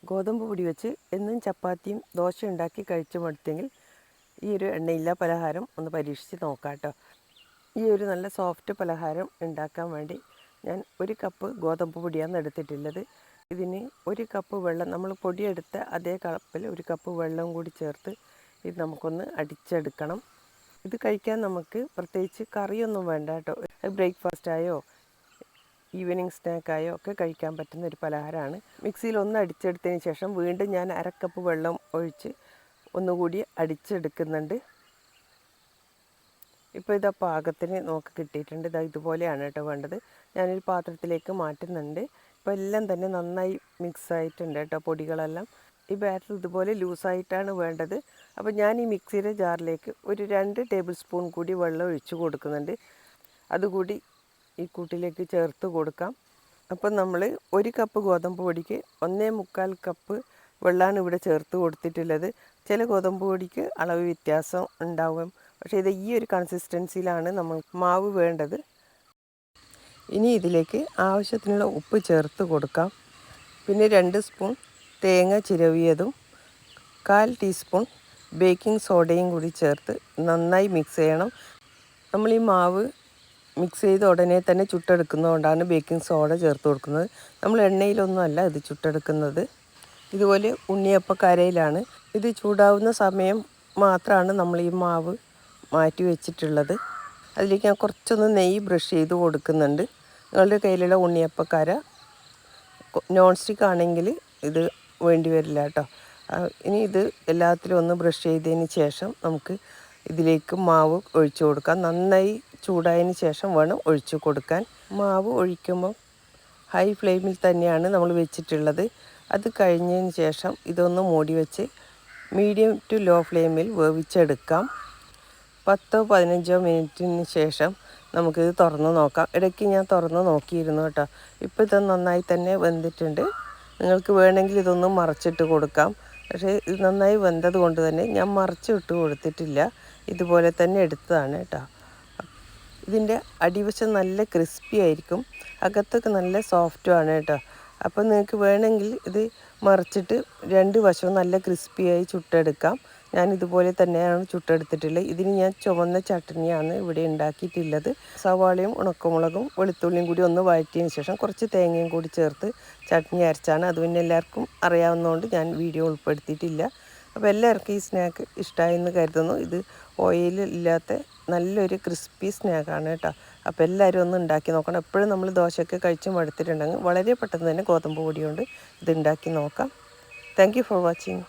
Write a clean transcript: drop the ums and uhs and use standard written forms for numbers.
ഗോതമ്പ് പൊടി വെച്ച് എന്നും ചപ്പാത്തിയും ദോശയും ഉണ്ടാക്കി കഴിച്ചു മടുത്തെങ്കിൽ ഈ ഒരു എണ്ണയില്ല പലഹാരം ഒന്ന് പരീക്ഷിച്ച് നോക്കാം കേട്ടോ. ഈ ഒരു നല്ല സോഫ്റ്റ് പലഹാരം ഉണ്ടാക്കാൻ വേണ്ടി ഞാൻ 1 കപ്പ് ഗോതമ്പ് പൊടിയാണ് എടുത്തിട്ടുള്ളത്. ഇതിന് 1 കപ്പ് വെള്ളം, നമ്മൾ പൊടിയെടുത്ത അതേ കപ്പിൽ 1 കപ്പ് വെള്ളം കൂടി ചേർത്ത് ഇത് നമുക്കൊന്ന് അടിച്ചെടുക്കണം. ഇത് കഴിക്കാൻ നമുക്ക് പ്രത്യേകിച്ച് കറിയൊന്നും വേണ്ട കേട്ടോ. ബ്രേക്ക്ഫാസ്റ്റായോ ഈവനിങ് സ്നാക്കായോ ഒക്കെ കഴിക്കാൻ പറ്റുന്ന ഒരു പലഹാരമാണ്. മിക്സിയിൽ ഒന്ന് അടിച്ചെടുത്തതിന് ശേഷം വീണ്ടും ഞാൻ 1/2 കപ്പ് വെള്ളം ഒഴിച്ച് ഒന്നുകൂടി അടിച്ചെടുക്കുന്നുണ്ട്. ഇപ്പോൾ ഇതാ പാകത്തിന് നമുക്ക് കിട്ടിയിട്ടുണ്ട്. ഇതാ ഇതുപോലെയാണ് കേട്ടോ വേണ്ടത്. ഞാനൊരു പാത്രത്തിലേക്ക് മാറ്റുന്നുണ്ട്. ഇപ്പോൾ എല്ലാം തന്നെ നന്നായി മിക്സ് ആയിട്ടുണ്ട് കേട്ടോ പൊടികളെല്ലാം. ഈ ബാറ്റർ ഇതുപോലെ ലൂസായിട്ടാണ് വേണ്ടത്. അപ്പോൾ ഞാൻ ഈ മിക്സിയുടെ ജാറിലേക്ക് ഒരു 2 ടേബിൾ സ്പൂൺ കൂടി വെള്ളം ഒഴിച്ച് കൊടുക്കുന്നുണ്ട്. അതുകൂടി ഈ കൂട്ടിലേക്ക് ചേർത്ത് കൊടുക്കാം. അപ്പം നമ്മൾ 1 കപ്പ് ഗോതമ്പ് പൊടിക്ക് 1.25 കപ്പ് വെള്ളമാണ് ഇവിടെ ചേർത്ത് കൊടുത്തിട്ടുള്ളത്. ചില ഗോതമ്പ് പൊടിക്ക് അളവ് വ്യത്യാസം ഉണ്ടാവും. പക്ഷേ ഇത് ഈ ഒരു കൺസിസ്റ്റൻസിയിലാണ് നമ്മൾ മാവ് വേണ്ടത്. ഇനി ഇതിലേക്ക് ആവശ്യത്തിനുള്ള ഉപ്പ് ചേർത്ത് കൊടുക്കാം. പിന്നെ 2 സ്പൂൺ തേങ്ങ ചിരവിയതും 1/4 ടീസ്പൂൺ ബേക്കിംഗ് സോഡയും കൂടി ചേർത്ത് നന്നായി മിക്സ് ചെയ്യണം. നമ്മൾ ഈ മാവ് മിക്സ് ചെയ്ത് ഉടനെ തന്നെ ചുട്ടെടുക്കുന്നതുകൊണ്ടാണ് ബേക്കിംഗ് സോഡ ചേർത്ത് കൊടുക്കുന്നത്. നമ്മൾ എണ്ണയിലൊന്നുമല്ല ഇത് ചുട്ടെടുക്കുന്നത്. ഇതുപോലെ ഉണ്ണിയപ്പക്കരയിലാണ്. ഇത് ചൂടാവുന്ന സമയം മാത്രമാണ് നമ്മൾ ഈ മാവ് മാറ്റി വെച്ചിട്ടുള്ളത്. അതിലേക്ക് ഞാൻ കുറച്ചൊന്ന് നെയ്യ് ബ്രഷ് ചെയ്ത് കൊടുക്കുന്നുണ്ട്. നിങ്ങളുടെ കയ്യിലുള്ള ഉണ്ണിയപ്പക്കര നോൺ സ്റ്റിക്ക് ആണെങ്കിൽ ഇത് വേണ്ടി വരില്ല കേട്ടോ. ഇനി ഇത് എല്ലാത്തിലും ഒന്ന് ബ്രഷ് ചെയ്തതിന് ശേഷം നമുക്ക് ഇതിലേക്ക് മാവ് ഒഴിച്ചു കൊടുക്കാം. നന്നായി ചൂടായതിന് ശേഷം വേണം ഒഴിച്ചു കൊടുക്കാൻ. മാവ് ഒഴിക്കുമ്പോൾ ഹൈ ഫ്ലെയിമിൽ തന്നെയാണ് നമ്മൾ വെച്ചിട്ടുള്ളത്. അത് കഴിഞ്ഞതിന് ശേഷം ഇതൊന്ന് മൂടി വെച്ച് മീഡിയം ടു ലോ ഫ്ലെയിമിൽ വേവിച്ചെടുക്കാം. 10-15 മിനിറ്റിന് ശേഷം നമുക്കിത് തുറന്ന് നോക്കാം. ഇടയ്ക്ക് ഞാൻ തുറന്ന് നോക്കിയിരുന്നു കേട്ടോ. ഇപ്പോൾ ഇത് നന്നായി തന്നെ വെന്തിട്ടുണ്ട്. നിങ്ങൾക്ക് വേണമെങ്കിൽ ഇതൊന്ന് മറച്ചിട്ട് കൊടുക്കാം. പക്ഷേ ഇത് നന്നായി വെന്തത് കൊണ്ട് തന്നെ ഞാൻ മറച്ചിട്ട് കൊടുത്തിട്ടില്ല. ഇതുപോലെ തന്നെ എടുത്തതാണ് കേട്ടോ. ഇതിൻ്റെ അടിവശം നല്ല ക്രിസ്പി ആയിരിക്കും, അകത്തൊക്കെ നല്ല സോഫ്റ്റുമാണ് കേട്ടോ. അപ്പോൾ നിങ്ങൾക്ക് വേണമെങ്കിൽ ഇത് മറിച്ചിട്ട് 2 വശവും നല്ല ക്രിസ്പിയായി ചുട്ടെടുക്കാം. ഞാൻ ഇതുപോലെ തന്നെയാണ് ചുട്ടെടുത്തിട്ടുള്ളത്. ഇതിന് ഞാൻ ചുവന്ന ചട്നിയാണ് ഇവിടെ ഉണ്ടാക്കിയിട്ടുള്ളത്. സവാളയും ഉണക്കമുളകും വെളുത്തുള്ളിയും കൂടി ഒന്ന് വഴറ്റിയതിന് ശേഷം കുറച്ച് തേങ്ങയും കൂടി ചേർത്ത് ചട്നി അരച്ചാണ്. അത് പിന്നെ എല്ലാവർക്കും അറിയാവുന്നതുകൊണ്ട് ഞാൻ വീഡിയോ ഉൾപ്പെടുത്തിയിട്ടില്ല. അപ്പോൾ എല്ലാവർക്കും ഈ സ്നാക്ക് ഇഷ്ടമായെന്ന് കരുതുന്നു. ഇത് ഓയിൽ ഇല്ലാത്ത നല്ലൊരു ക്രിസ്പി സ്നാക്കാണ് കേട്ടോ. അപ്പോൾ എല്ലാവരും ഒന്ന് ഉണ്ടാക്കി നോക്കണം. എപ്പോഴും നമ്മൾ ദോശയൊക്കെ കഴിച്ച് മടുത്തിട്ടുണ്ടെങ്കിൽ വളരെ പെട്ടെന്ന് തന്നെ ഗോതമ്പ് പൊടി കൊണ്ട് ഇത് ഉണ്ടാക്കി നോക്കാം. Thank you for watching.